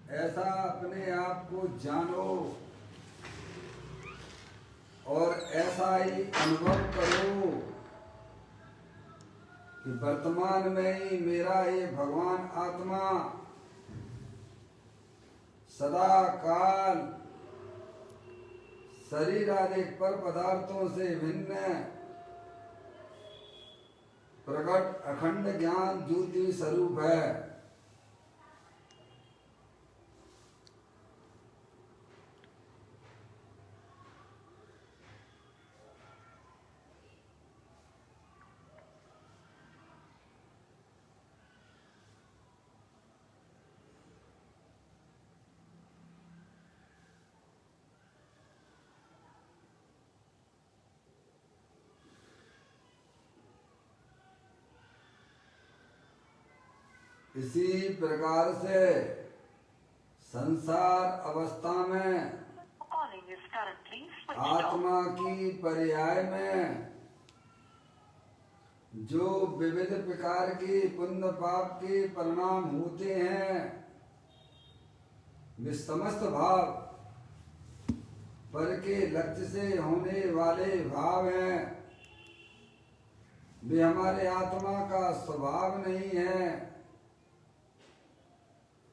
ऐसा अपने आप को जानो और ऐसा ही अनुभव करो कि वर्तमान में ही मेरा ये भगवान आत्मा सदा काल शरीर आदि पर पदार्थों से भिन्न प्रकट अखंड ज्ञान ज्योति स्वरूप है। इसी प्रकार से संसार अवस्था में आत्मा की पर्याय में जो विविध प्रकार के पुण्य पाप के परिणाम होते हैं वे समस्त भाव पर के लक्ष्य से होने वाले भाव हैं। वे हमारे आत्मा का स्वभाव नहीं है।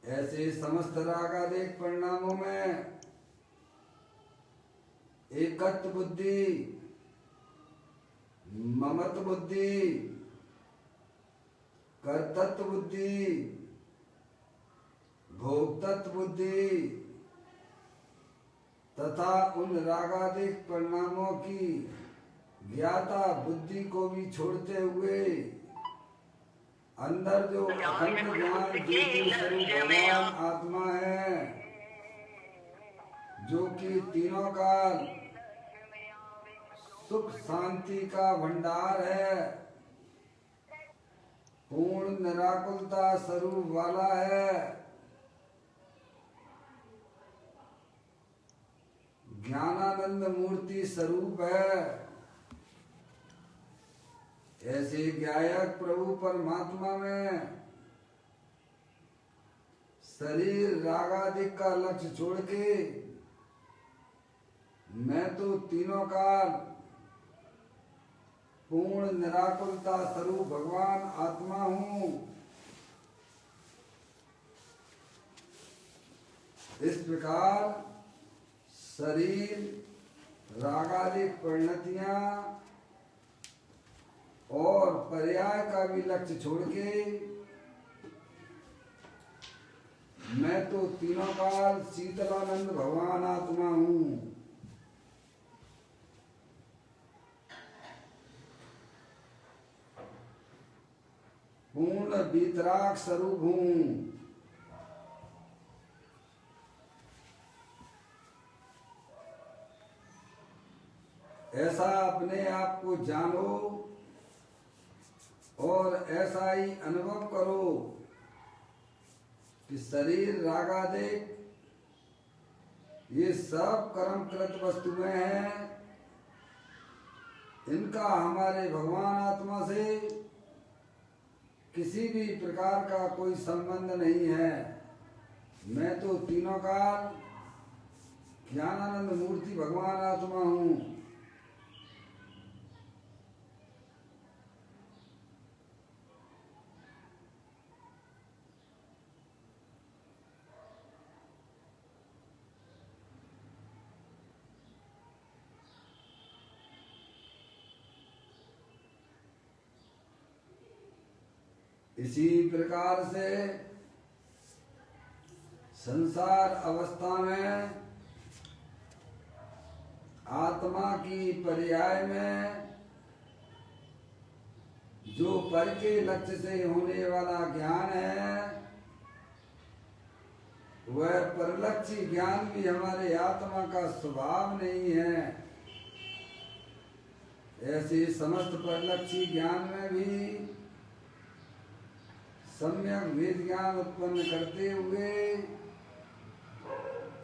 ऐसे समस्त रागादिक परिणामों में एकत्व बुद्धि, ममत्व बुद्धि, कर्तृत्व बुद्धि, भोक्तृत्व बुद्धि तथा उन रागादिक परिणामों की ज्ञाता बुद्धि को भी छोड़ते हुए अंदर जो अखंड ज्ञान ज्योति स्वरूप भगवान आत्मा है, जो कि तीनों काल सुख शांति का भंडार है, पूर्ण निराकुलता स्वरूप वाला है, ज्ञानानंद मूर्ति स्वरूप है। ऐसे ज्ञायक प्रभु परमात्मा में शरीर रागादिक का लक्ष्य छोड़ के मैं तो तीनों काल पूर्ण निराकुलता स्वरूप भगवान आत्मा हूँ, इस प्रकार शरीर रागादिक परिणतियां और पर्याय का भी लक्ष्य छोड़ के मैं तो तीनों काल शीतलानंद भगवान आत्मा हूँ। पूर्ण वीतराग स्वरूप हूँ। ऐसा अपने आप को जानो और ऐसा ही अनुभव करो कि शरीर रागादिक ये सब कर्मकृत वस्तुएं हैं, इनका हमारे भगवान आत्मा से किसी भी प्रकार का कोई संबंध नहीं है। मैं तो तीनों काल ज्ञानानंद मूर्ति भगवान आत्मा हूँ। इसी प्रकार से संसार अवस्था में आत्मा की पर्याय में जो पर के लक्ष्य से होने वाला ज्ञान है, वह परलक्षी ज्ञान भी हमारे आत्मा का स्वभाव नहीं है। ऐसे समस्त परलक्षी ज्ञान में भी सम्यक वेद ज्ञान उत्पन्न करते हुए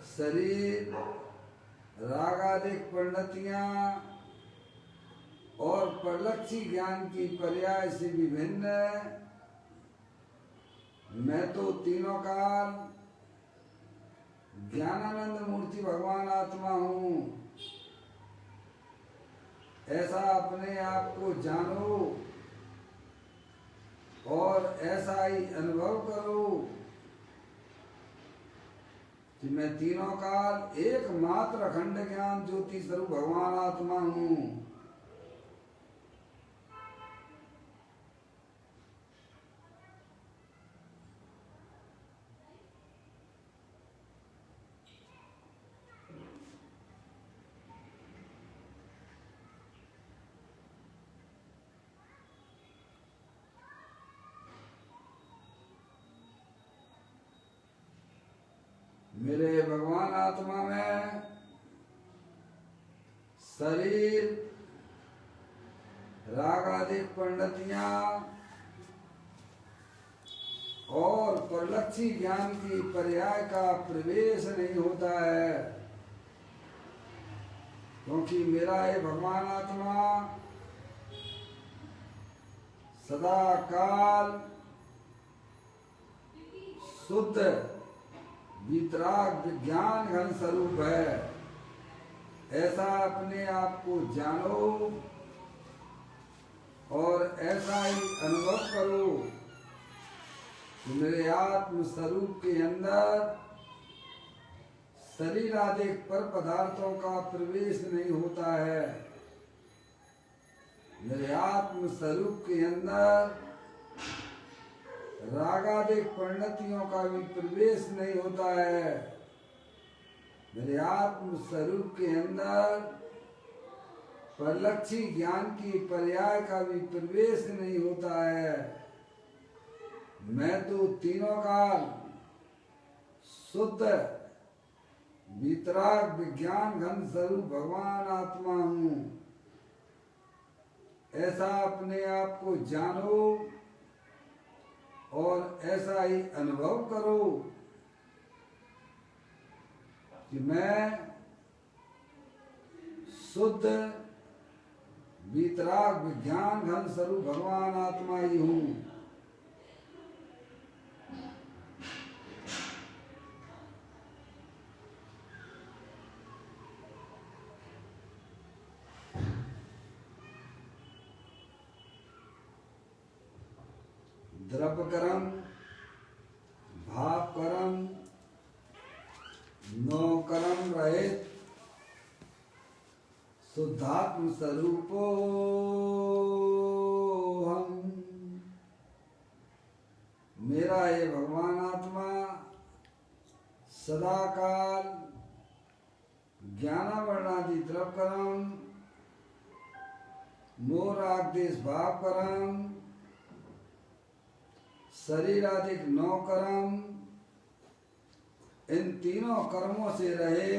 शरीर रागादिक परिणतियां और परलक्षी ज्ञान की पर्याय से विभिन्न मैं तो तीनों काल ज्ञानानंद मूर्ति भगवान आत्मा हूँ, ऐसा अपने आप को जानो और ऐसा ही अनुभव करो कि मैं तीनों काल एकमात्र अखंड ज्ञान ज्योति स्वरूप भगवान आत्मा हूँ। मेरे भगवान आत्मा में शरीर, रागादिक पंडितियां और परलक्षी ज्ञान की पर्याय का प्रवेश नहीं होता है, क्योंकि मेरा ये भगवान आत्मा सदा काल शुद्ध वितराग विज्ञान घन स्वरूप है। ऐसा अपने आप को जानो और ऐसा ही अनुभव करो कि मेरे आत्म स्वरूप के अंदर शरीर आदि पर पदार्थों का प्रवेश नहीं होता है। मेरे आत्म स्वरूप के अंदर रागादिक परिणतियों का भी प्रवेश नहीं होता है। मेरे आत्म स्वरूप के अंदर परलक्षी ज्ञान की पर्याय का भी प्रवेश नहीं होता है। मैं तो तीनों काल शुद्ध वितराग विज्ञान घन स्वरूप भगवान आत्मा हूँ। ऐसा अपने आप को जानो और ऐसा ही अनुभव करो कि मैं शुद्ध वितराग विज्ञान घन स्वरूप भगवान आत्मा ही हूँ। द्रव्य कर्म, भाव कर्म, नौ कर्म रहित शुद्धात्म स्वरूपो हम। मेरा ये भगवान आत्मा सदा काल ज्ञानावर्णादि द्रव्य कर्म, मोह राग देश भाव कर्म, शरीर आदि 9 कर्म, इन तीनों कर्मों से रहे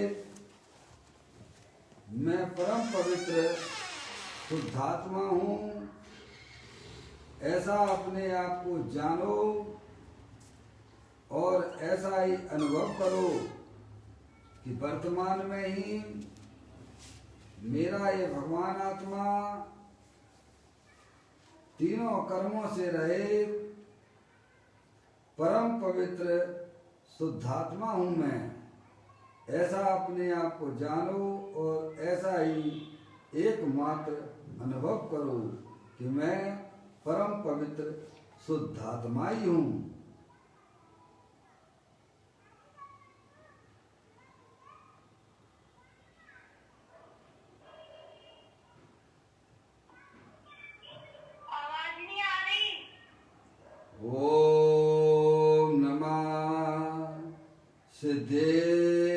मैं परम पवित्र शुद्धात्मा हूँ। ऐसा अपने आप को जानो और ऐसा ही अनुभव करो कि वर्तमान में ही मेरा ये भगवान आत्मा तीनों कर्मों से रहे परम पवित्र शुद्धात्मा हूँ मैं। ऐसा अपने आप को जानो और ऐसा ही एकमात्र अनुभव करो कि मैं परम पवित्र शुद्धात्मा ही हूँ। ओम नमः सिद्धेव्या।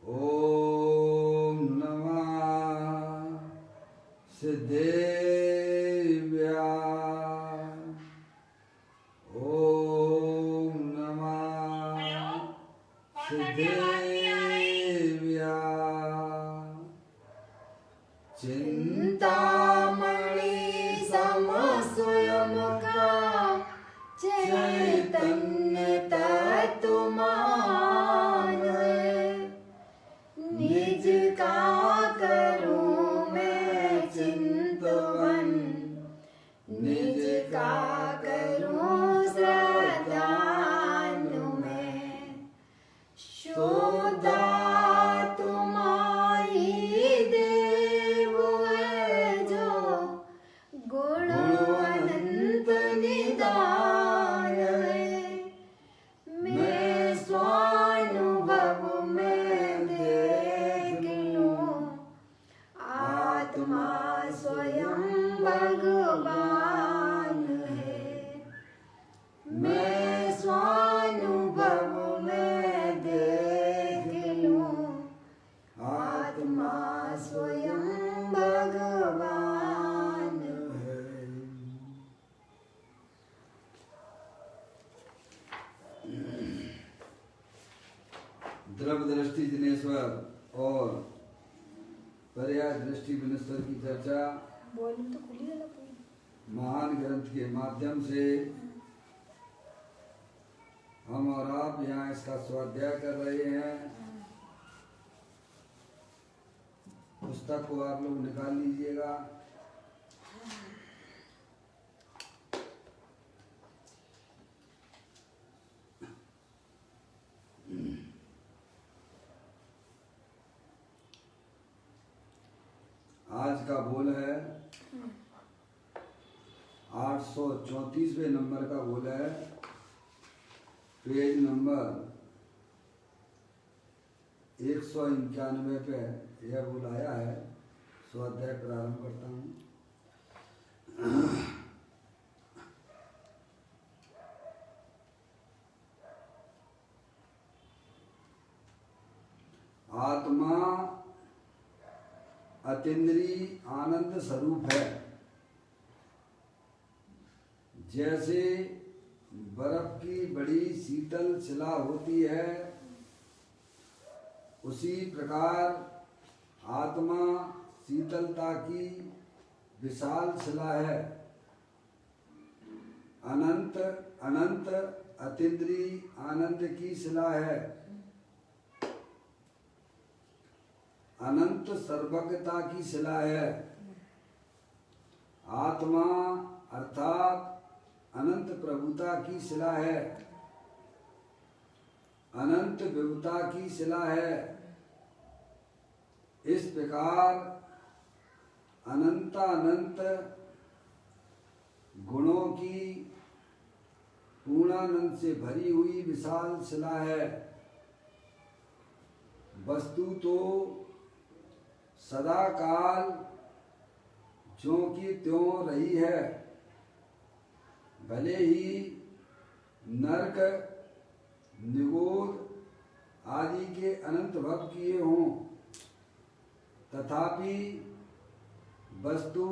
ओम नमः सिद्धेव्या। ओम नमः सिद्धेव्या। चिंतामणि चैतन्य तत्वमान निज का करूं मैं चिंतवन, निज का करूं श्रद्धान। मैं स्वानुभव में देख लूं, आत्मा स्वयं भगवान है। द्रव्य दृष्टि जिनेश्वर और पर्याय दृष्टि विनेश्वर की चर्चा वॉल्यूम तो खुली है ना पूरी। महान ग्रंथ के माध्यम से हम और आप यहाँ इसका स्वाध्याय कर रहे हैं। पुस्तक को आप लोग निकाल लीजिएगा। आज का बोल है 834वें नंबर का बोल है, पेज नंबर 191 पे यह बोल आया है। स्वाध्याय प्रारंभ करता हूँ। आत्मा अतीन्द्रिय आनंद स्वरूप है। जैसे बर्फ की बड़ी शीतल शिला होती है, उसी प्रकार आत्मा शीतलता की विशाल शिला है। अनंत अनंत अतीन्द्रिय आनंद की शिला है। अनंत सर्वज्ञता की शिला है। आत्मा अर्थात अनंत प्रभुता की शिला है। अनंत विभुता की शिला है। इस प्रकार अनंत गुणों की पूर्णानंद से भरी हुई विशाल शिला है। वस्तु तो सदा काल ज्यों की त्यों रही है। भले ही नरक निगोद आदि के अनंत भव किए हों, तथापि वस्तु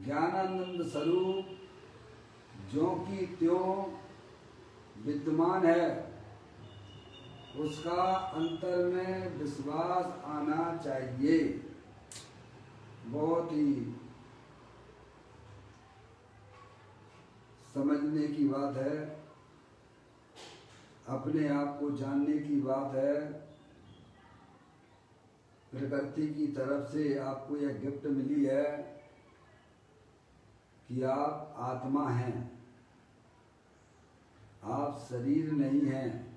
ज्ञानानंद स्वरूप ज्यों की त्यों विद्यमान है। उसका अंतर में विश्वास आना चाहिए। बहुत ही समझने की बात है, अपने आप को जानने की बात है। प्रकृति की तरफ से आपको यह गिफ्ट मिली है कि आप आत्मा हैं, आप शरीर नहीं हैं।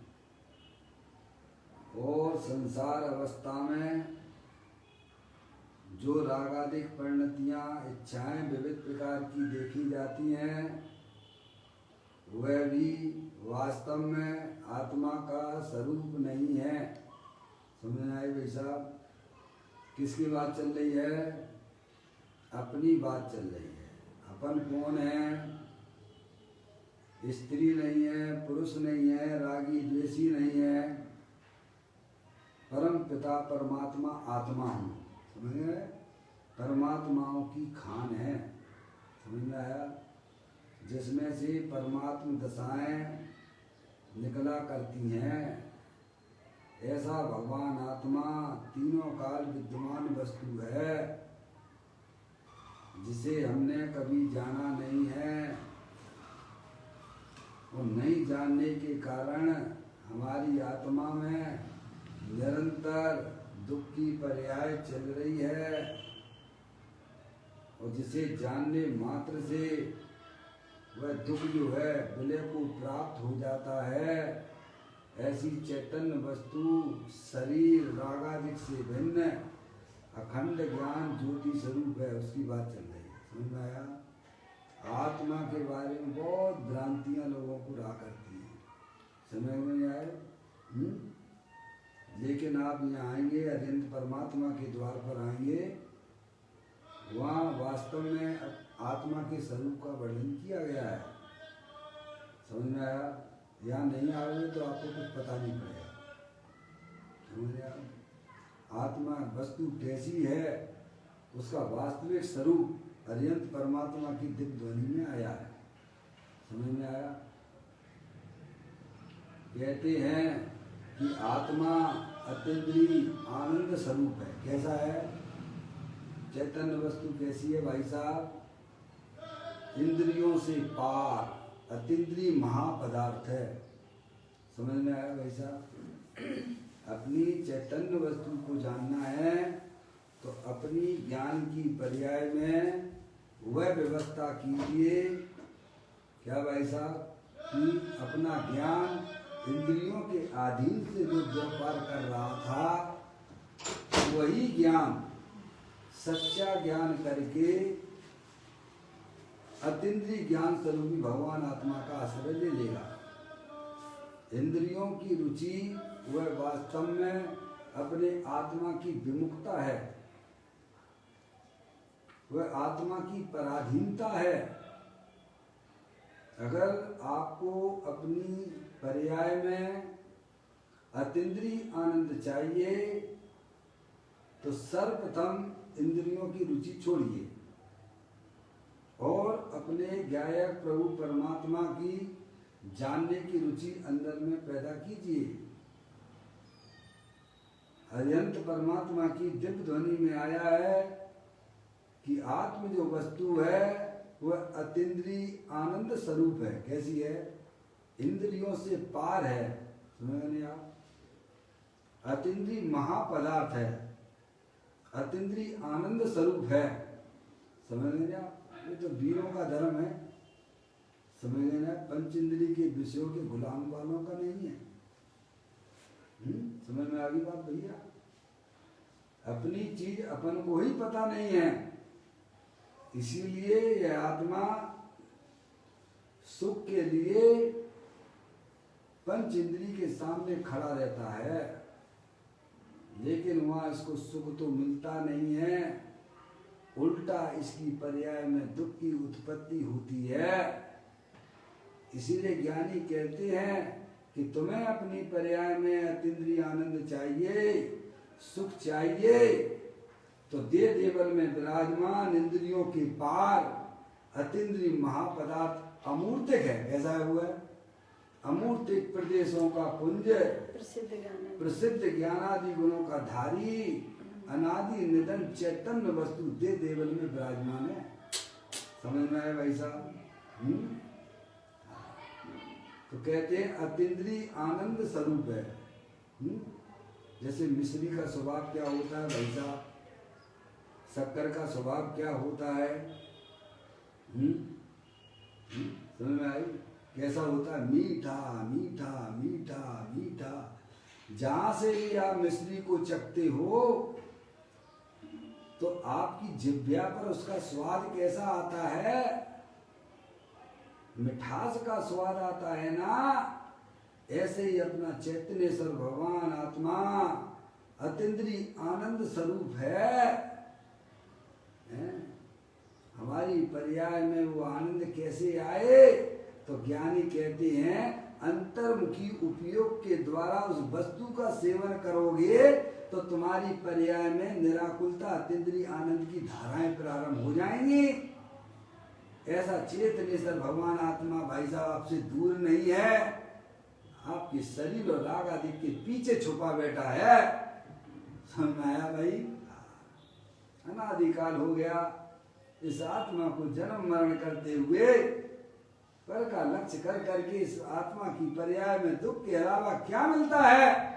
और संसार अवस्था में जो रागादिक परिणतियाँ इच्छाएं विविध प्रकार की देखी जाती हैं, वह भी वास्तव में आत्मा का स्वरूप नहीं है। समझ में आई भाई साहब? किसकी बात चल रही है? अपनी बात चल रही है। अपन कौन है? स्त्री नहीं है, पुरुष नहीं है, रागी द्वेषी नहीं है। परम पिता परमात्मा आत्मा हूँ। समझ गए? परमात्माओं की खान है। समझ में आया? जिसमें से परमात्म दशाएं निकला करती हैं। ऐसा भगवान आत्मा तीनों काल विद्यमान वस्तु है, जिसे हमने कभी जाना नहीं है। और नहीं जानने के कारण हमारी आत्मा में निरंतर दुख की पर्याय चल रही है। और जिसे जानने मात्र से वह दुख जो है विलय को प्राप्त हो जाता है। ऐसी चैतन्य वस्तु शरीर रागादिक से भिन्न अखंड ज्ञान ज्योति स्वरूप है, उसकी बात चल रही है। समझ में आया? आत्मा के बारे में बहुत भ्रांतियां लोगों को रहा करती हैं। समझ में नहीं आए? लेकिन आप यहाँ आएंगे, अत्यंत परमात्मा के द्वार पर आएंगे, वहाँ वास्तव में आत्मा के स्वरूप का वर्णन किया गया है। समझ में आया? यहाँ नहीं आओगे तो आपको कुछ पता नहीं पड़ेगा। समझ में आया? आत्मा वस्तु कैसी है, उसका वास्तविक स्वरूप अरिहंत परमात्मा की दिव्य ध्वनि में आया है। समझ में आया? कहते हैं कि आत्मा अतीन्द्रिय आनंद स्वरूप है। कैसा है? चैतन्य वस्तु कैसी है भाई साहब? इंद्रियों से पार अतीन्द्रिय महापदार्थ है। समझ में आया भाई साहब? अपनी चैतन्य वस्तु को जानना है तो अपनी ज्ञान की पर्याय में वह व्यवस्था कीजिए। क्या भाई साहब? कि अपना ज्ञान इंद्रियों के अधीन से जो व्यापार कर रहा था, वही ज्ञान सच्चा ज्ञान करके अतीन्द्रिय ज्ञान स्वरूपी भगवान आत्मा का आश्रय ले लेगा। इंद्रियों की रुचि वह वास्तव में अपने आत्मा की विमुखता है, वह आत्मा की पराधीनता है। अगर आपको अपनी पर्याय में अतीन्द्रिय आनंद चाहिए तो सर्वप्रथम इंद्रियों की रुचि छोड़िए और अपने गायक प्रभु परमात्मा की जानने की रुचि अंदर में पैदा कीजिए। अरिहंत परमात्मा की दिव्य ध्वनि में आया है कि आत्म जो वस्तु है वह अतीन्द्रिय आनंद स्वरूप है। कैसी है? इंद्रियों से पार है। समझ नहीं आप? अतीन्द्रिय महापदार्थ है, अतीन्द्रिय आनंद स्वरूप है। समझ नहीं आप? ये तो वीरों का धर्म है। समझ लेना, पंच इंद्रिय के विषयों के गुलाम वालों का नहीं है। समझ में आ गई बात भैया? अपनी चीज अपन को ही पता नहीं है, इसीलिए यह आत्मा सुख के लिए पंच इंद्रिय के सामने खड़ा रहता है, लेकिन वहां इसको सुख तो मिलता नहीं है, उल्टा इसकी पर्याय में दुख की उत्पत्ति होती है। इसीलिए ज्ञानी कहते हैं कि तुम्हें अपनी पर्याय में अतीन्द्रिय आनंद चाहिए, सुख चाहिए, तो दे देवल में विराजमान इंद्रियों के पार अतीन्द्रिय महापदार्थ अमूर्तिक है। कैसा है हुआ? अमूर्तिक प्रदेशों का पुंज, प्रसिद्ध ज्ञानादि गुणों का धारी, अनादि निधन चैतन्य वस्तु दे देवल में विराजमान है। समझ में आया भाई साहब? तो कहते हैं अतीन्द्रिय आनंद स्वरूप है। जैसे मिश्री का स्वभाव क्या होता है भाई साहब? शक्कर का स्वभाव क्या होता है? समझ में आई? कैसा होता है? मीठा मीठा मीठा मीठा। जहां से भी आप मिश्री को चखते हो तो आपकी जिह्वा पर उसका स्वाद कैसा आता है? मिठास का स्वाद आता है ना। ऐसे ही अपना चैतन्येश्वर भगवान आत्मा अतीन्द्रिय आनंद स्वरूप है। हमारी पर्याय में वो आनंद कैसे आए? तो ज्ञानी कहते हैं अंतर्मुखी उपयोग के द्वारा उस वस्तु का सेवन करोगे तो तुम्हारी पर्याय में निराकुलता अतीन्द्रिय आनंद की धाराएं प्रारंभ हो जाएंगी। ऐसा चेतनेश्वर भगवान आत्मा भाई साहब आपसे दूर नहीं है, आपके शरीर और राग आदि के पीछे छुपा बैठा है। समझ में आया भाई? अनादिकाल हो गया इस आत्मा को जन्म मरण करते हुए, पर का लक्ष्य कर करके इस आत्मा की पर्याय में दुख के अलावा क्या मिलता है?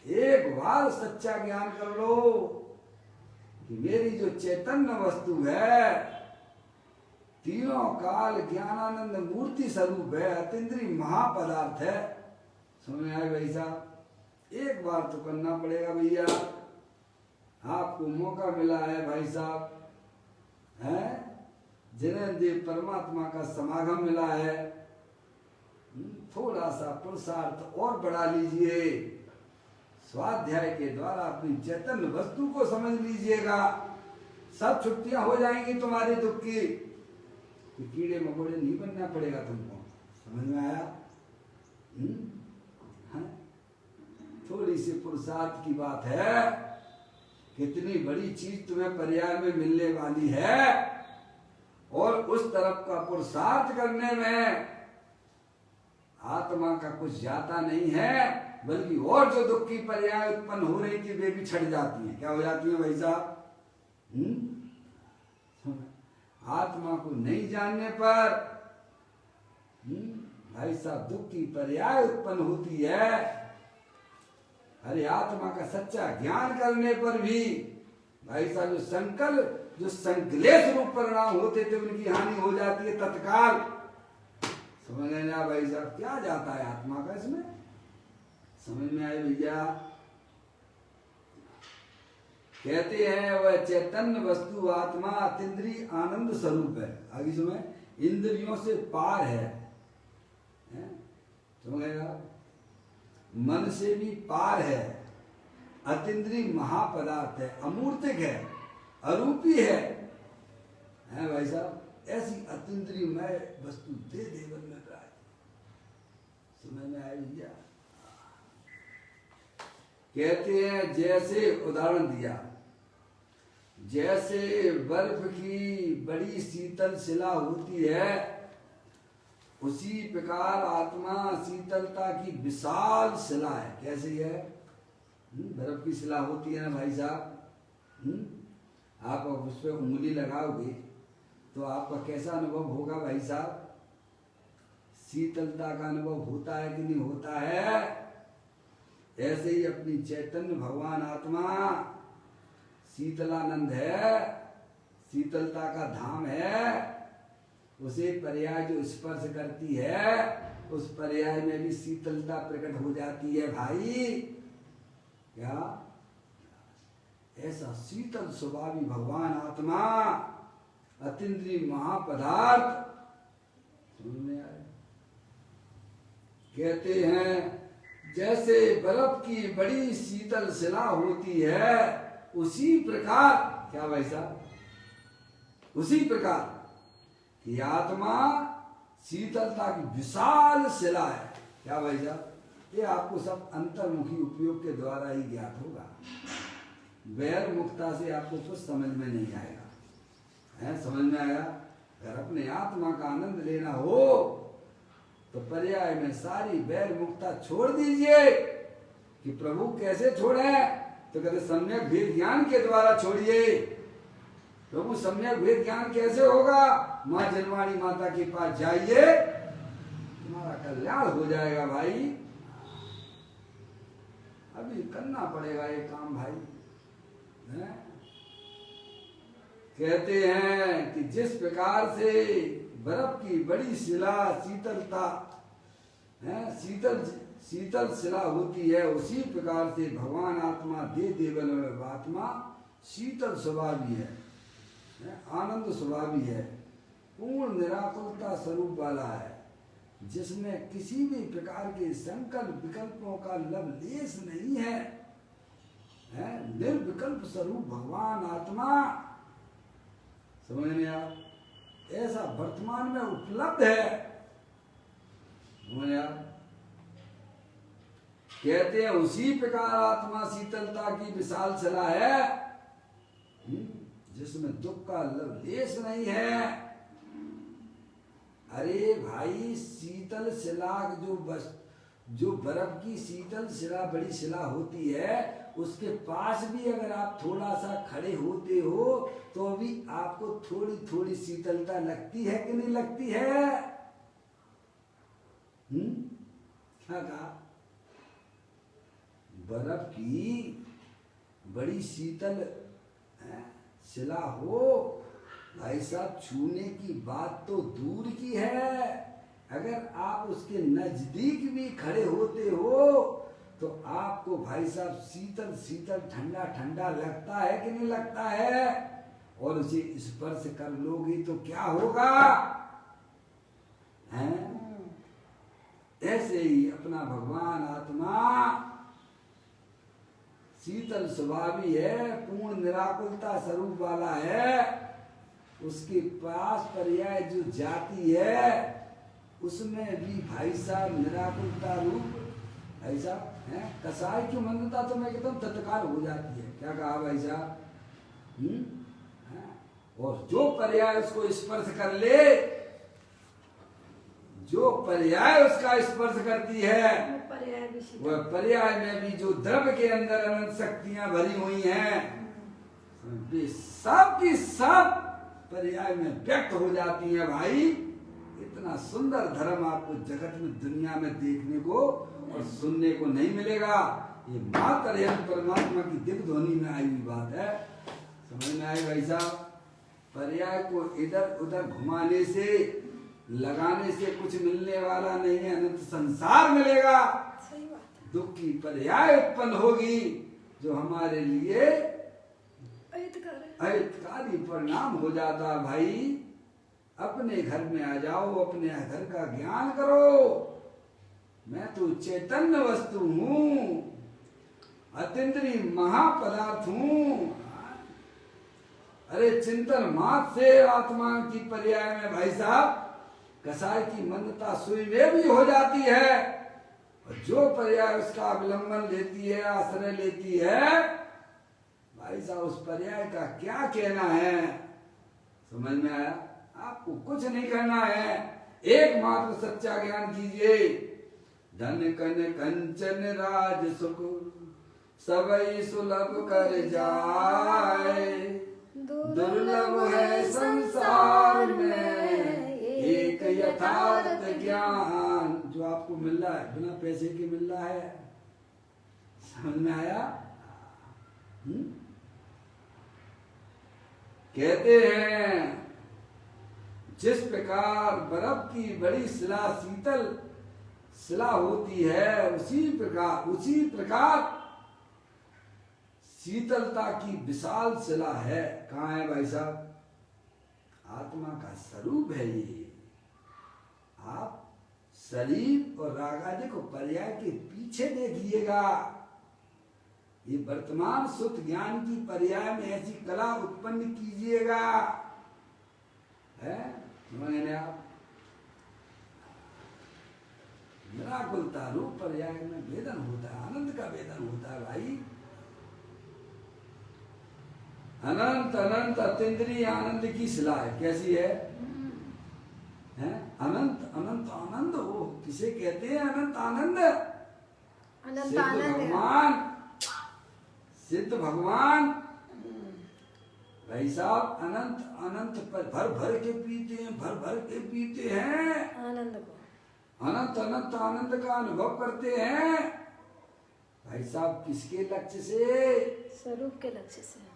एक बार सच्चा ज्ञान कर लो कि मेरी जो चैतन्य वस्तु है तीनों काल ज्ञानानंद मूर्ति स्वरूप है, अतीन्द्रिय महापदार्थ है। समझ में आए भाई साहब? एक बार तो करना पड़ेगा भैया। आपको मौका मिला है भाई साहब, है जिन्हें देव परमात्मा का समागम मिला है, थोड़ा सा पुरुषार्थ और बढ़ा लीजिए। स्वाध्याय के द्वारा अपनी चैतन्य वस्तु को समझ लीजिएगा, सब छुट्टियां हो जाएंगी तुम्हारे दुख की। कि कीड़े मकोड़े नहीं बनना पड़ेगा तुमको। समझ में आया? हाँ? थोड़ी सी पुरुषार्थ की बात है, कितनी बड़ी चीज तुम्हें पर्याय में मिलने वाली है, और उस तरफ का पुरुषार्थ करने में आत्मा का कुछ जाता नहीं है, बल्कि और जो दुख की पर्याय उत्पन्न हो रही थी वे भी छट जाती हैं। क्या हो जाती है भाई साहब? आत्मा को नहीं जानने पर भाई साहब दुख की पर्याय उत्पन्न होती है। अरे आत्मा का सच्चा ज्ञान करने पर भी भाई साहब जो संकलेश रूप परिणाम होते थे उनकी हानि हो जाती है तत्काल। समझ में ना भाई साहब क्या जाता है आत्मा का इसमें? समझ में आए भैया? कहते हैं वह चैतन्य वस्तु आत्मा अतीन्द्रिय आनंद स्वरूप है। आगे सुने, इंद्रियों से पार है, समझेगा? मन से भी पार है, अतीन्द्रिय महापदार्थ है, अमूर्तिक है, अरूपी है भाई साहब। ऐसी अतीन्द्रिय में वस्तु दे देवन में प्राय। समझ में आए भैया? कहते हैं जैसे उदाहरण दिया, जैसे बर्फ की बड़ी शीतल शिला होती है, उसी प्रकार आत्मा शीतलता की विशाल शिला है। कैसी है? बर्फ की शिला होती है ना भाई साहब, आप उस पर उंगली लगाओगे तो आपका कैसा अनुभव होगा भाई साहब? शीतलता का अनुभव होता है कि नहीं होता है? ऐसे ही अपनी चैतन्य भगवान आत्मा शीतलानंद है, शीतलता का धाम है। उसे पर्याय जो स्पर्श करती है उस पर्याय में भी शीतलता प्रकट हो जाती है भाई। क्या ऐसा शीतल स्वभावी भगवान आत्मा अतीन्द्रिय महापदार्थ। समझ में आए? कहते हैं जैसे बर्फ की बड़ी शीतल शिला होती है, उसी प्रकार, क्या भाई साहब? उसी प्रकार कि आत्मा शीतलता की विशाल शिला है। क्या भाई साहब? ये आपको सब अंतर्मुखी उपयोग के द्वारा ही ज्ञात होगा। वैर मुक्ता से आपको कुछ समझ में नहीं आएगा। समझ में आया? अगर अपने आत्मा का आनंद लेना हो तो पर्याय में सारी वैर मुक्ता छोड़ दीजिए। कि प्रभु कैसे छोड़े? तो कहते सम्यक भेद ज्ञान के द्वारा छोड़िए। प्रभु सम्यक भेद ज्ञान कैसे होगा? माँ जन्माणी माता के पास जाइए, तुम्हारा कल्याण हो जाएगा भाई। अभी करना पड़ेगा ये काम भाई। कहते हैं कि जिस प्रकार से बर्फ की बड़ी शिला शीतलता शीतल शिला होती है, उसी प्रकार से भगवान आत्मा दे देवन आत्मा शीतल स्वभावी है, आनंद स्वभावी है, पूर्ण निराकुलता स्वरूप वाला है, जिसमें किसी भी प्रकार के संकल्प विकल्पों का लवलेश नहीं है। निर्विकल्प स्वरूप भगवान आत्मा। समझ में आप? ऐसा वर्तमान में उपलब्ध है। समझ आप? कहते हैं उसी प्रकार आत्मा शीतलता की विशाल शिला है, जिसमें दुख का लवलेश नहीं है। अरे भाई शीतल शिला जो बर्फ की शीतल शिला बड़ी शिला होती है, उसके पास भी अगर आप थोड़ा सा खड़े होते हो तो भी आपको थोड़ी थोड़ी शीतलता लगती है कि नहीं लगती है? क्या कहा? बर्फ की बड़ी शीतल शिला हो भाई साहब, छूने की बात तो दूर की है, अगर आप उसके नजदीक भी खड़े होते हो तो आपको भाई साहब शीतल शीतल ठंडा ठंडा लगता है कि नहीं लगता है? और उसे स्पर्श कर लोगे तो क्या होगा? ऐसे ही अपना भगवान आत्मा शीतल स्वभावी है, पूर्ण निराकुलता स्वरूप वाला है, उसके पास पर्याय जो जाती है उसमें भी भाई साहब निराकुलता रूप भाई साहब है कसाई की मंदता तो मैं कहता हूँ तत्काल हो जाती है। क्या कहा भाई साहब? हाँ? और जो पर्याय उसको स्पर्श कर ले, जो पर्याय उसका स्पर्श करती है वह पर्याय में भी जो द्रव्य के अंदर अनंत शक्तियां भरी हुई हैं वे सब की सब पर्याय में व्यक्त हो जाती हैं। भाई इतना सुंदर धर्म आपको जगत में दुनिया में देखने को और सुनने को नहीं मिलेगा। ये मात्र यह परमात्मा की दिव्य ध्वनि में आई हुई बात है। समझ में आए भाई साहब? पर्याय को इधर उधर घुमाने से लगाने से कुछ मिलने वाला नहीं है, अनंत संसार मिलेगा। दुख की पर्याय उत्पन्न होगी जो हमारे लिए अहितकारी परिणाम हो जाता। भाई अपने घर में आ जाओ, अपने घर का ज्ञान करो। मैं तो चैतन्य वस्तु हूँ, अतीन्द्रिय महापदार्थ हूँ। अरे चिंतन मात्र से आत्मा की पर्याय में भाई साहब कसाई की मंदता सुई में भी हो जाती है। और जो पर्याय उसका अवलंबन लेती है, आश्रय लेती है, भाई साहब उस पर्याय का क्या कहना है? समझ में आया? आपको कुछ नहीं करना है, एकमात्र सच्चा ज्ञान कीजिए। धन कन कंचन राज सुख सबई सुलभ कर जाए, दुर्लभ है संसार में एक यथार्थ ज्ञान जो आपको मिल रहा है, बिना पैसे के मिल रहा है। समझ में आया? कहते हैं जिस प्रकार बर्फ की बड़ी शिला शीतल शिला होती है, उसी प्रकार शीतलता की विशाल शिला है। कहाँ है भाई साहब? आत्मा का स्वरूप है ये। आप शरीर और रागादि को पर्याय के पीछे देखिएगा। ये वर्तमान शुद्ध ज्ञान की पर्याय में ऐसी कला उत्पन्न कीजिएगा। है समझे आप? निराकुलता रूप पर्याय में वेदन होता है, आनंद का वेदन होता है। भाई अनंत अनंत अतीन्द्रिय आनंद की शिला है। कैसी है? अनंत अनंत आनंद हो। किसे कहते हैं अनंत आनंद? सिद्ध भगवान भाई साहब अनंत अनंत पर भर भर के पीते हैं, भर भर के पीते हैं आनंद को। अनंत अनंत आनंद का अनुभव करते हैं भाई साहब। किसके लक्ष्य से? स्वरूप के लक्ष्य से।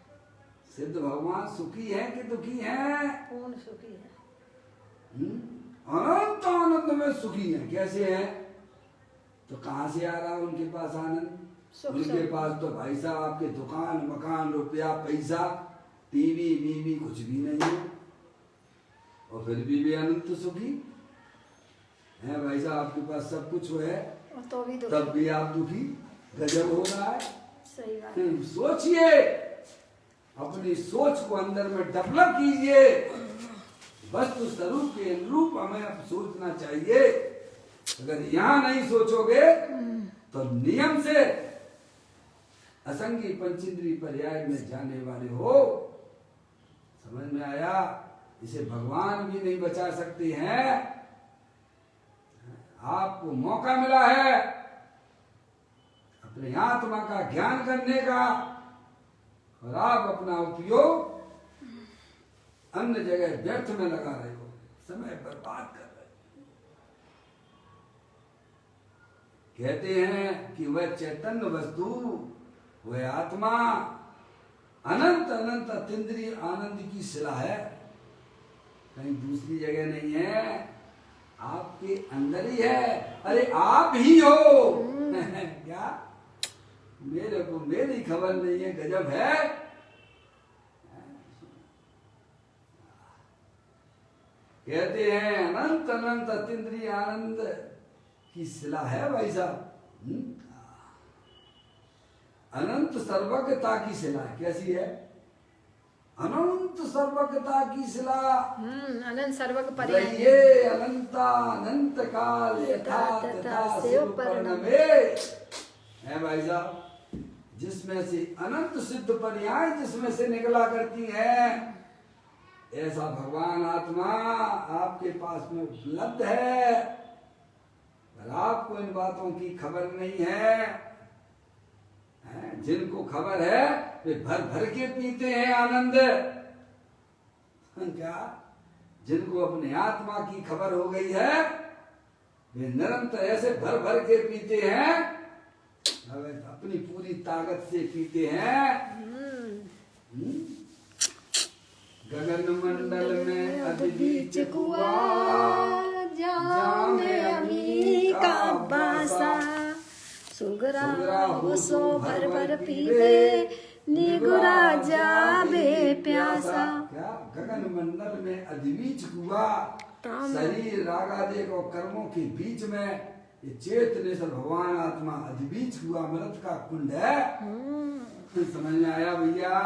सिद्ध भगवान सुखी है कि दुखी है? पूर्ण सुखी है। अनंत आनंद में सुखी है। कैसे है? तो कहाँ से आ रहा है उनके पास आनंद? उनके पास तो भाई साहब आपके दुकान मकान रुपया पैसा टीवी बीवी कुछ भी नहीं है, और फिर भी अनंत सुखी है। भाई साहब आपके पास सब कुछ है तो भी तब भी आप दुखी। गजब हो रहा है। सही बात। सोचिए, अपनी सोच को अंदर में डेवलप कीजिए। वस्तु स्वरूप के अनुरूप हमें अब सोचना चाहिए। अगर यहाँ नहीं सोचोगे तो नियम से असंगी पंचेंद्रिय पर्याय में जाने वाले हो। समझ में आया? इसे भगवान भी नहीं बचा सकते हैं। आपको मौका मिला है अपने आत्मा का ज्ञान करने का, और आप अपना उपयोग अन्य जगह व्यर्थ में लगा रहे हो, समय बर्बाद कर रहे हो। कहते हैं कि वह चैतन्य वस्तु, वह आत्मा अनंत अनंत अतीन्द्रिय आनंद की शिला है, कहीं दूसरी जगह नहीं है, आपके अंदर ही है। अरे आप ही हो। क्या? मेरे को मेरी खबर नहीं है। गजब है। कहते हैं अनंत अनंत अतीन्द्रिय आनंद की शिला है भाई साहब। अनंत सर्वज्ञता की शिला है। कैसी है? अनंत सर्वकता की शिला अनंत सर्वक पर्याय रहिए अनंता अनंत काल यथा तथा शिव परिणमे है भाई साहब, जिसमें से अनंत सिद्ध पर्याय जिसमें से निकला करती है, ऐसा भगवान आत्मा आपके पास में उपलब्ध है, पर आपको इन बातों की खबर नहीं है। जिनको खबर है वे भर भर के पीते हैं आनंद। क्या जिनको अपने आत्मा की खबर हो गई है वे निरंतर ऐसे भर भर के पीते हैं, अपनी पूरी ताकत से पीते हैं। गगन मंडल में अद्विच कुआ जामे अमी का बासा, सुगरा सो भर भर पीवे निगुरा जाबे प्यासा। क्या गगन मंडल में अद्विच कुआ, शरीर रागादेश और कर्मों के बीच में ये चेतनेश्वर भगवान आत्मा अद्विच हुआ अमृत का कुंड है। समझ में आया भैया?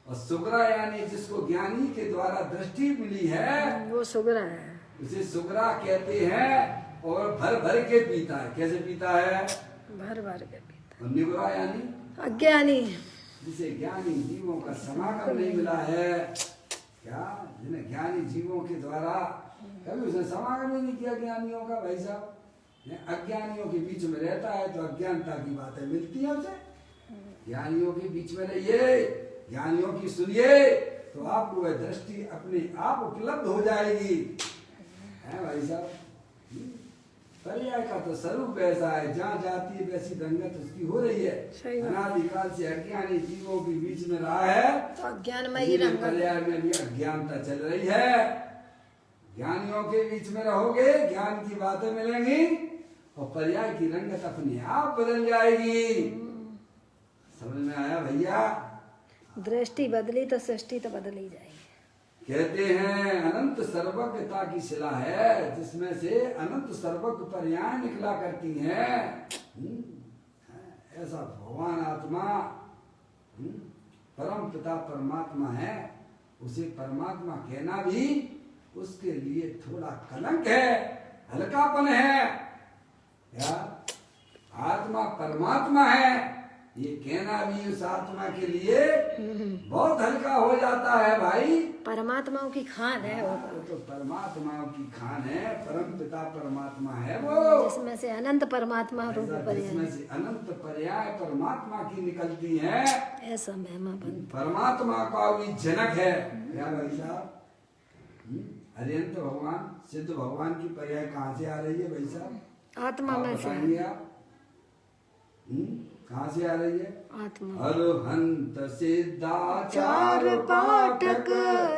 और सुगरा यानी जिसको ज्ञानी के द्वारा दृष्टि मिली है वो सुगरा है, उसे सुगरा कहते हैं। और भर भर के पीता है। कैसे पीता है? भर भर के पीता। और निगुरा यानी अज्ञानी, जिसे ज्ञानी जीवों का समागम नहीं मिला है। क्या जिन्हें ज्ञानी जीवों के द्वारा कभी उसने समागम ही नहीं किया ज्ञानियों का, भाई साहब अज्ञानियों के बीच में रहता है तो अज्ञानता की बातें मिलती है उसे। ज्ञानियों के बीच में रहिए, ज्ञानियों की सुनिए, तो आपको वह दृष्टि अपने आप उपलब्ध हो जाएगी, है भाई साहब। पर्याय का तो स्वरूप ऐसा है, जहाँ जाती है वैसी रंगत उसकी हो रही है। अनादिकाल से अज्ञानी जीवों के बीच में रहा है तो अज्ञानमयी रंगत, पर्याय में भी अज्ञानता चल रही है। ज्ञानियों के बीच में रहोगे, ज्ञान की बातें मिलेंगी और पर्याय की रंगत अपने आप बदल जाएगी। समझ में आया भैया? दृष्टि बदली तो सृष्टि तो बदल ही जाएगी। कहते हैं अनंत सर्वज्ञता की शिला है, जिसमें से अनंत सर्वज्ञ पर्याय निकला करती हैं। ऐसा भगवान आत्मा परम पिता परमात्मा है। उसे परमात्मा कहना भी उसके लिए थोड़ा कलंक है, हल्कापन है। या आत्मा परमात्मा है ये कहना भी उस आत्मा के लिए बहुत हल्का हो जाता है भाई। परमात्माओं की खान है वो तो परमात्माओं की खान है, परम पिता परमात्मा है वो, जिसमें से अनंत परमात्मा रूप पर्याय, जिसमें से अनंत पर्याय परमात्मा की निकलती है। ऐसा महिमा बन परमात्मा का भी जनक है। क्या भाई साहब? अरिहंत भगवान सिद्ध भगवान की पर्याय कहाँ से आ रही है भाई साहब? आत्मा में से बताएंगे आप? कहाँ से आ रही है? आत्मा। अरहंत सिद्धाचार पाठक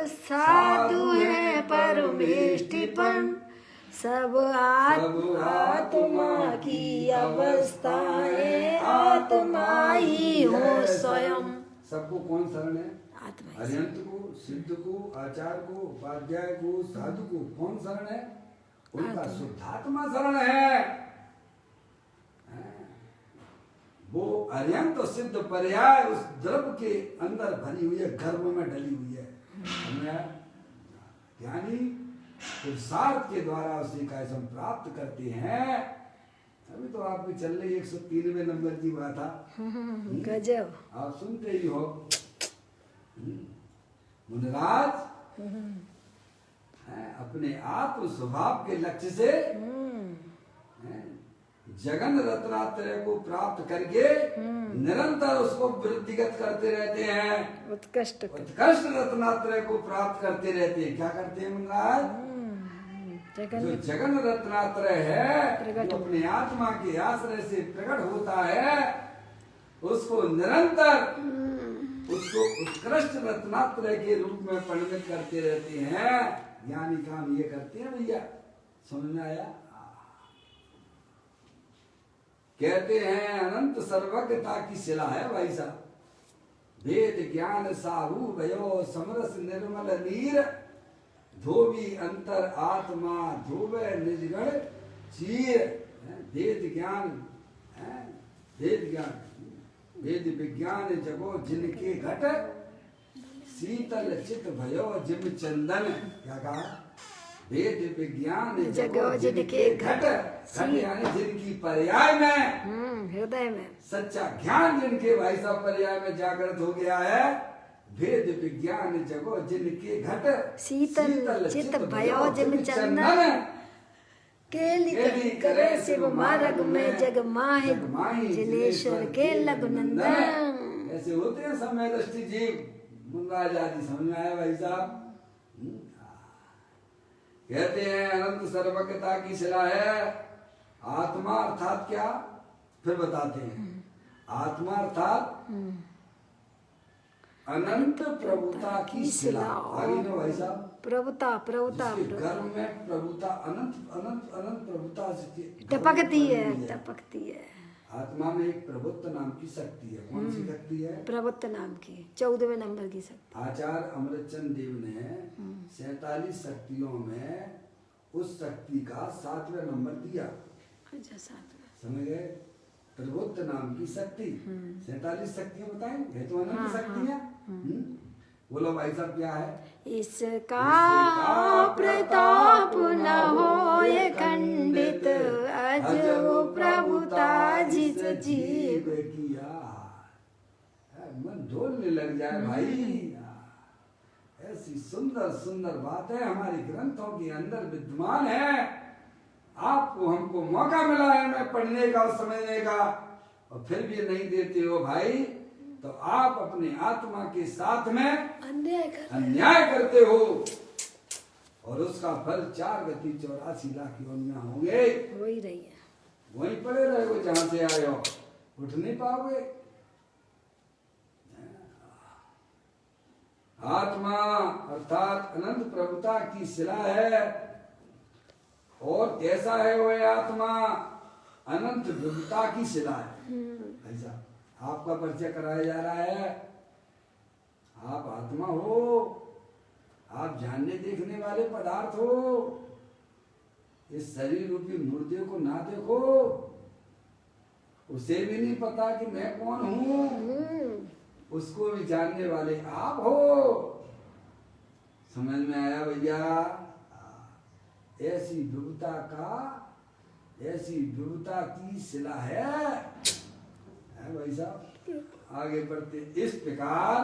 साधु है परमेष्टिपन, सब आत्मा की अवस्थाएं आत्मा ही हो स्वयं। सबको कौन शरण है? आत्मा। अरिहंत को, सिद्ध को, आचार्य को, उपाध्याय को, साधु को कौन शरण है? उनका शुद्धात्मा शरण है। वो अरिहंत और सिद्ध पर्याय उस द्रव्य के अंदर भरी हुई है, गर्भ में डली हुई है। ज्ञानी पुरुषार्थ के द्वारा उसी का ऐसा प्राप्त करते हैं। अभी तो आपकी चल रही 103वें नंबर की बात है, गजब, आप सुनते ही हो। मुनिराज अपने आत्म स्वभाव के लक्ष्य से जगन रत्नात्रय को प्राप्त करके निरंतर उसको वृद्धिगत करते रहते हैं, उत्कृष्ट रत्नात्रय को प्राप्त करते रहते हैं। क्या करते हैं मुनिराज? जो जगन रत्नात्रय है जो अपने आत्मा के आश्रय से प्रकट होता है, उसको निरंतर उसको उत्कृष्ट रत्नात्रय के रूप में परिणत करते रहते हैं। ज्ञानी काम ये करते हैं भैया। समझ में आया? कहते हैं अनंत सर्वज्ञता की शिला है भाई साहब। वेद ज्ञान साहू भयो समरस निर्मल नीर, धोबी अंतर आत्मा धोवे निजगण चीर। वेद ज्ञान, वेद विज्ञान जगो जिनके घट, शीतल चित भयो जिम चंदन। क्या कहा? वेद विज्ञान जगो जिनके घट। घट यानी जिनकी पर्याय में, हृदय में सच्चा ज्ञान जिनके भाई साहब पर्याय में जागृत हो गया है। वेद विज्ञान जगो जिनके घट। शीतल चित भयो जिम चंदन। केली करे शिव मार्ग में जग माहि जिनेश्वर के लघुनंदन। ऐसे होते हैं समय दृष्टि जीव। मुनराज आदि समझ में आया भाई साहब? कहते हैं अनंत सर्वज्ञता की शिला है आत्मा। अर्थात क्या? फिर बताते हैं। आत्मा अर्थात अनंत प्रभुता की शिला। आगे में भाई साहब प्रभुता जिसके गर्भ में प्रभुता अनंत अनंत अनंत प्रभुता टपकती है। आत्मा में एक प्रभुत्व नाम की शक्ति है। कौन सी शक्ति है? प्रभुत्व नाम की 14वें नंबर की शक्ति। आचार्य अमृतचंद देव ने 47 शक्तियों में उस शक्ति का 7वां नंबर दिया। अच्छा, 7वां। समझ गए? प्रभुत्व नाम की शक्ति 47 शक्तियां बताएं। है तो अनंत शक्तियां। बोलो भाई साहब क्या है? इसका प्रताप न होए खंडित अजो प्रभुता जिस जीव किया। मन डोलने लग जाए भाई। ऐसी सुंदर सुंदर बातें हमारे ग्रंथों के अंदर विद्यमान है। आपको हमको मौका मिला है मैं पढ़ने का और समझने का, और फिर भी नहीं देते हो भाई, तो आप अपने आत्मा के साथ में अन्याय करते हो। और उसका फल 4 गति 84 लाख योनियां होंगे। हो ही रही है। वहीं पड़े रहोगे जहां से आए हो, उठ नहीं पाओगे। आत्मा अर्थात अनंत प्रभुता की शिला है। और कैसा है वह आत्मा? अनंत प्रभुता की शिला है। ऐसा आपका परिचय कराया जा रहा है। आप आत्मा हो, आप जानने देखने वाले पदार्थ हो। इस शरीर रूपी मुर्दे को ना देखो, उसे भी नहीं पता कि मैं कौन हूँ, उसको भी जानने वाले आप हो। समझ में आया भैया? ऐसी विभुता की शिला है भाई साहब। आगे बढ़ते इस प्रकार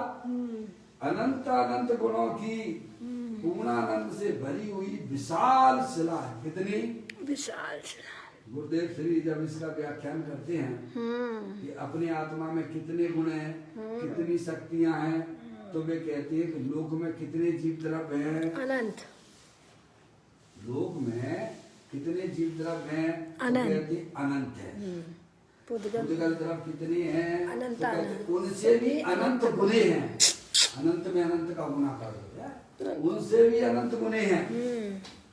अनंत अनंत गुणों की पूर्णानंद से भरी हुई विशाल शिला है। कितनी विशाल शिला? गुरुदेव श्री जब इसका व्याख्यान करते हैं कि अपने आत्मा में कितने गुण हैं, कितनी शक्तियां हैं, तो वे कहते हैं कि लोक में कितने जीव द्रव्य हैं? अनंत। लोक में कितने जीव द्रव्य हैं? अनंत। अनंत है। पुद्गल द्रव्य कितने हैं? अनंत। तो उनसे भी अनंत गुणे हैं। अनंत में अनंत का गुना कर दो, उनसे भी अनंत गुणे हैं।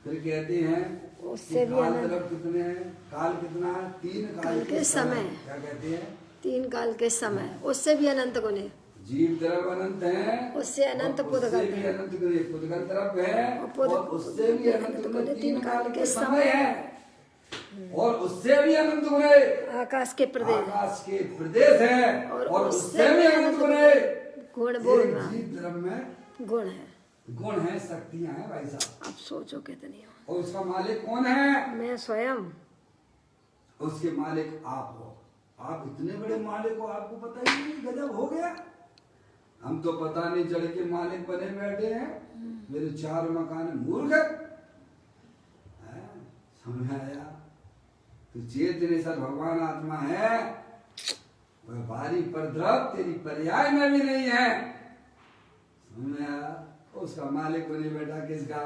फिर कहते हैं उससे भी अनंत कितने हैं? काल कितना है? 3 काल के समय। क्या कहते हैं? 3 काल के समय। उससे भी अनंत गुणे। जीव द्रव्य अनंत है, उससे अनंत पुद्गल भी अनंत गुणे पुद्गल द्रव्य है, और उससे भी अनंत गुणे 3 काल के समय है, और उससे भी अनंत गुणे आकाश के प्रदेश है, और उससे भी अनंत गुणे गुण। जीव द्रव्य में गुण है, शक्तियां हैं भाई साहब। अब सोचो कितनी हो। और उसका मालिक कौन है? मैं स्वयं। उसके मालिक आप हो। आप इतने बड़े मालिक हो, आपको पता ही नहीं। गजब हो गया। हम तो पता नहीं चढ़ के मालिक बने बैठे हैं। मेरे 4 मकान मूर्ख। समझ आया? तो चेतनेश्वर भगवान आत्मा है, वह भारी परद्रव तेरी पर्याय में भी नहीं है। समझ आया? उसका मालिक बने बैठा किसका?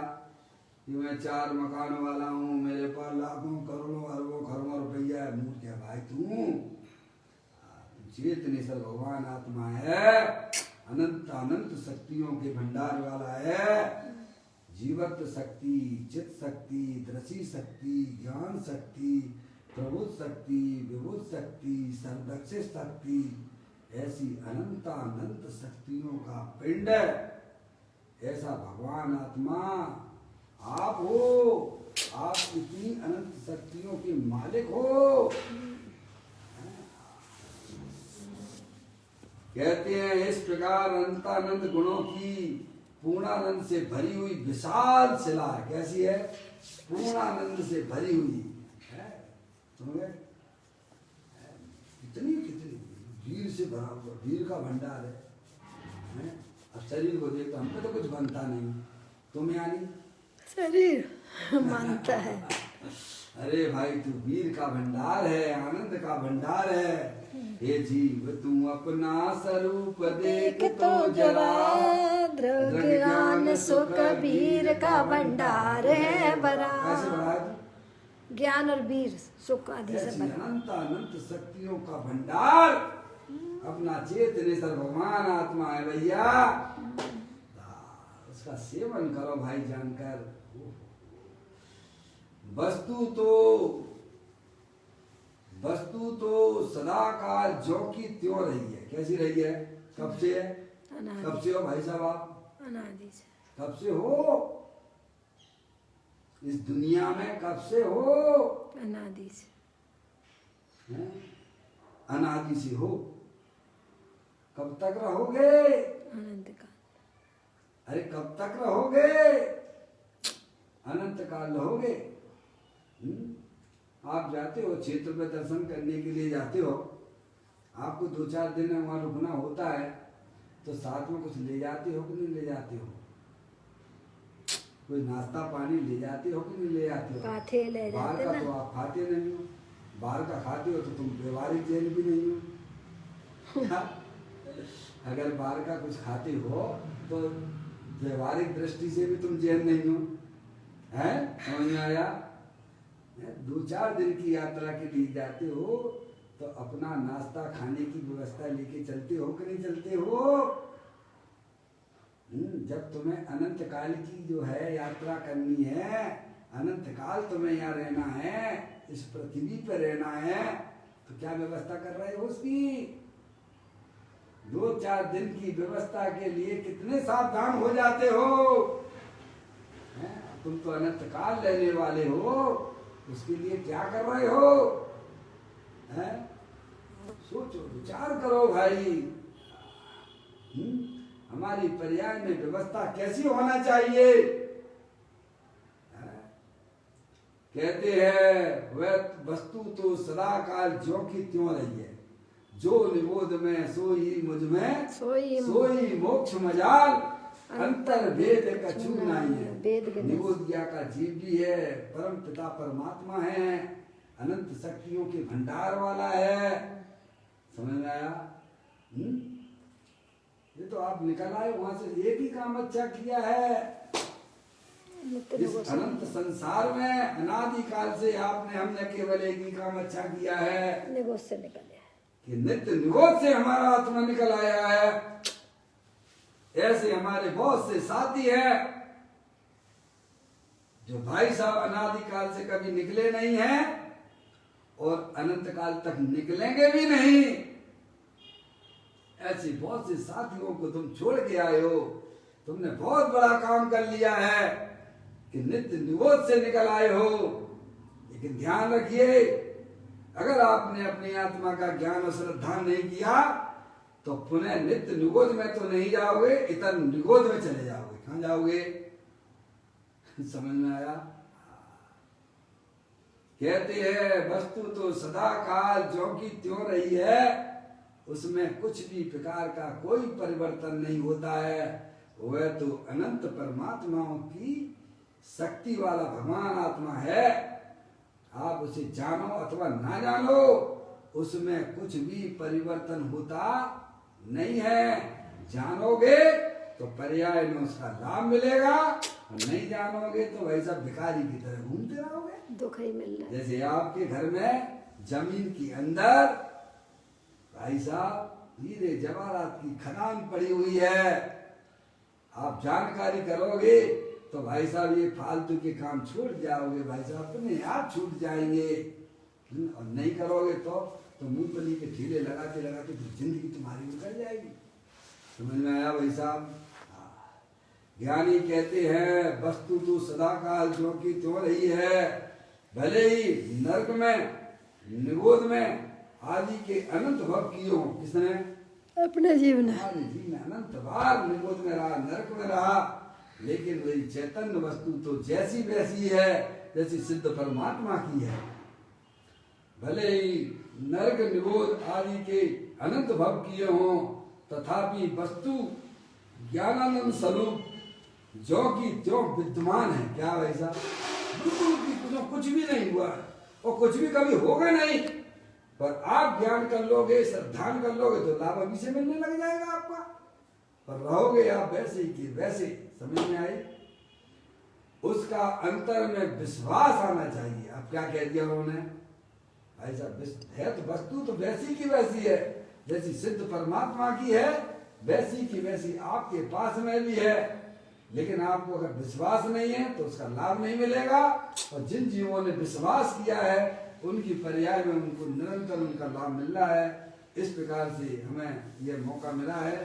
कि मैं 4 मकान वाला हूँ, मेरे पास लाखों करोड़ों अरबों खरबों रुपया है। मूर्ख है भाई तू। चेतनेश्वर भगवान आत्मा है, अनंत अनंत शक्तियों के भंडार वाला है। जीवत्व शक्ति, चित शक्ति, दृष्टि शक्ति, ज्ञान शक्ति, प्रबुद्ध शक्ति, विभुत शक्ति, सर्वदक्ष शक्ति, ऐसी अनंत अनंत शक्तियों का पिंड ऐसा भगवान आत्मा आप हो। आप इतनी अनंत शक्तियों के मालिक हो। कहते हैं इस प्रकार अनंतानंद गुणों की पूर्णानंद से भरी हुई विशाल शिला है। कैसी है? पूर्णानंद से भरी हुई है। सुन गए? कितनी कितनी वीर से भरा हुआ, वीर का भंडार है? अब शरीर को देखो, हम पे तो कुछ बनता नहीं, तुम यानी शरीर मानता है। अरे भाई तू वीर का भंडार है, आनंद का भंडार है। हे जीव तू अपना स्वरूप देख तो जरा, द्रव्य ज्ञान सुख वीर का भंडार है भरा। कैसे भरा है? ज्ञान और वीर सुख आदि से ऐसी भरा। अनंत अनंत शक्तियों का भंडार अपना चेतनेश्वर भगवान आत्मा है भैया। उसका सेवन करो भाई जानकर। वस्तु तो सदा काल ज्यों की त्यों रही है। कैसी रही है? कब से है? कब से हो भाई साहब आप? अनादि से। कब से हो इस दुनिया में? कब से हो? अनादि से। हैं? अनादि से हो। कब तक रहोगे? अनंत काल। अरे कब तक रहोगे? अनंत काल रहोगे। आप जाते हो क्षेत्र में दर्शन करने के लिए जाते हो, आपको 2-4 दिन वहां रुकना होता है, तो साथ में कुछ ले जाते हो कि नहीं ले जाते हो? कोई नाश्ता पानी ले जाते हो कि नहीं ले जाते हो? पाथे ले बाहर जाते का ना। तो आप खाते नहीं हो, बाहर का खाते हो तो तुम व्यवहारिक जैन भी नहीं हो। अगर बाहर का कुछ खाते हो तो व्यवहारिक दृष्टि से भी तुम जैन नहीं हो। हैं? समझ में आया? 2-4 दिन की यात्रा के लिए जाते हो तो अपना नाश्ता खाने की व्यवस्था लेके चलते हो कि नहीं चलते हो? जब तुम्हें अनंत काल की जो है यात्रा करनी है, अनंत काल तुम्हें यहाँ रहना है, इस पृथ्वी पर रहना है, तो क्या व्यवस्था कर रहे हो उसकी? 2-4 दिन की व्यवस्था के लिए कितने सावधान हो जाते हो? तुम तो अनंत काल रहने वाले हो, उसके लिए क्या कर रहे हो? हैं? सोचो, विचार करो भाई। हमारी पर्याय में व्यवस्था कैसी होना चाहिए? कहते हैं वह वस्तु तो सदा काल ज्यों की त्यों रही है, जो निबोध में सोई मुझ में सोई मोक्ष मजाल, अंतर भेद कछु नहीं है। निबोध ज्ञा का जीव भी है, परम पिता परमात्मा है, अनंत शक्तियों के भंडार वाला है। समझ में आया? ये तो आप निकल आए वहां से, एक ही काम अच्छा किया है। इस अनंत संसार में अनादि काल से आपने हमने केवल एक ही काम अच्छा किया है, निगोद से निकले कि नित्य निगोद से हमारा आत्मा निकल आया है। ऐसे हमारे बहुत से साथी हैं जो भाई साहब अनादि काल से कभी निकले नहीं हैं और अनंत काल तक निकलेंगे भी नहीं। ऐसे बहुत से साथियों को तुम छोड़ के आए हो। तुमने बहुत बड़ा काम कर लिया है कि नित्य निबोध से निकल आए हो। लेकिन ध्यान रखिए, अगर आपने अपनी आत्मा का ज्ञान और श्रद्धा नहीं किया तो पुनः नित्य निगोध में तो नहीं जाओगे, इतर निगोध में चले जाओगे। कहां जाओगे? समझ में आया? कहते हैं वस्तु तो सदा काल ज्यों की त्यों रही है, उसमें कुछ भी प्रकार का कोई परिवर्तन नहीं होता है। वह तो अनंत परमात्माओं की शक्ति वाला भगवान आत्मा है। आप उसे जानो अथवा ना जानो, उसमें कुछ भी परिवर्तन होता नहीं है। जानोगे तो पर्याय में उसका लाभ मिलेगा, और नहीं जानोगे तो वैसा भिखारी की तरह घूमते रहोगे, दुख ही मिल रहा है। जैसे आपके घर में जमीन के अंदर भाई साहब हीरे जवाहरात की खदान पड़ी हुई है। आप जानकारी करोगे तो भाई साहब ये फालतू के काम छूट जाओगे, भाई साहब अपने आप छूट जाएंगे। और नहीं करोगे तो मूंगफली के ठेले लगाते लगाते तो जिंदगी तुम्हारी निकल जाएगी। समझ में आया भाई साहब? ज्ञानी कहते हैं वस्तु तो सदा काल ज्यों की त्यों रही है, भले ही नरक में निगोद में आदि के अनंत भव किए हो। किसने? अपने जीवन हमारे जीवन अनंत बार निबोध में रहा, नरक में रहा, लेकिन वही चैतन्य वस्तु तो जैसी वैसी है जैसी सिद्ध परमात्मा की है। भले ही नरक निबोध आदि के अनंत भव किए हों, तथापि वस्तु ज्ञानानंद स्वरूप जो की त्यों विद्यमान है। क्या वैसा बिल्कुल भी कुछ भी नहीं हुआ और कुछ भी कभी होगा नहीं, पर आप ज्ञान कर लोगे, श्रद्धान कर लोगे तो लाभ अभी से मिलने लग जाएगा आपका। पर रहोगे आप वैसे ही कि वैसे। समझ में आई? उसका अंतर में विश्वास आना चाहिए। अब क्या कह दिया उन्होंने? ऐसा है तो वस्तु तो वैसी की वैसी है, जैसी सिद्ध परमात्मा की है वैसी की वैसी आपके पास में भी है, लेकिन आपको अगर विश्वास नहीं है तो उसका लाभ नहीं मिलेगा। और जिन जीवों ने विश्वास किया है उनकी पर्याय में उनको निरंतर उनका लाभ मिल रहा है। इस प्रकार से हमें यह मौका मिला है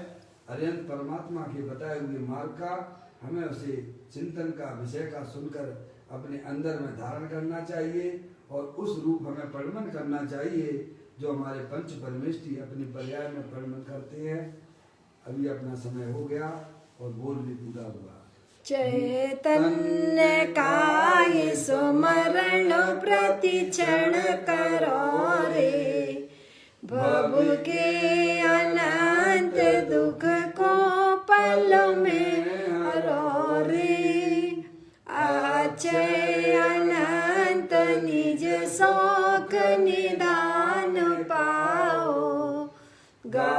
अरिहंत परमात्मा के बताए हुए मार्ग का, हमें उसे चिंतन का विषय का सुनकर अपने अंदर में धारण करना चाहिए और उस रूप हमें परिणमन करना चाहिए जो हमारे पंच परमेष्ठी अपनी पर्याय में परिणमन करते हैं। अभी अपना समय हो गया और बोल भी पूरा हुआ। चैतन्य का ये सुमरण प्रतिक्षण करो रे, भव के अनंत दुख को पल में हरो रे। आचय अनंत निज शोक निदान पाओ, गा